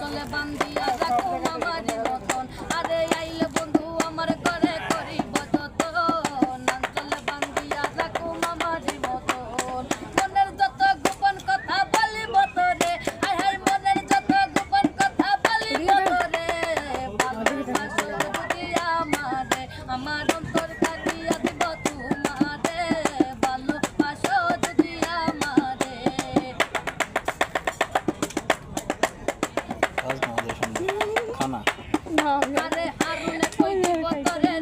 নাঞ্চলে বান্ধিয়া রাখো আমারি মতন আরে আইলে বন্ধু আমার করে করিব যতন নাঞ্চলে বান্ধিয়া রাখো আমারি মতন মনের যত গোপন কথা বলিব তোরে আয় হায় মনের যত গোপন কথা বলিব তোরে ভালোবাসো যদি আমারে আমার অন্তর কাটিয়া দিব তোমারে ভালোবাসো যদি আমারে খানা আরে হারুনে কই দিব তোরে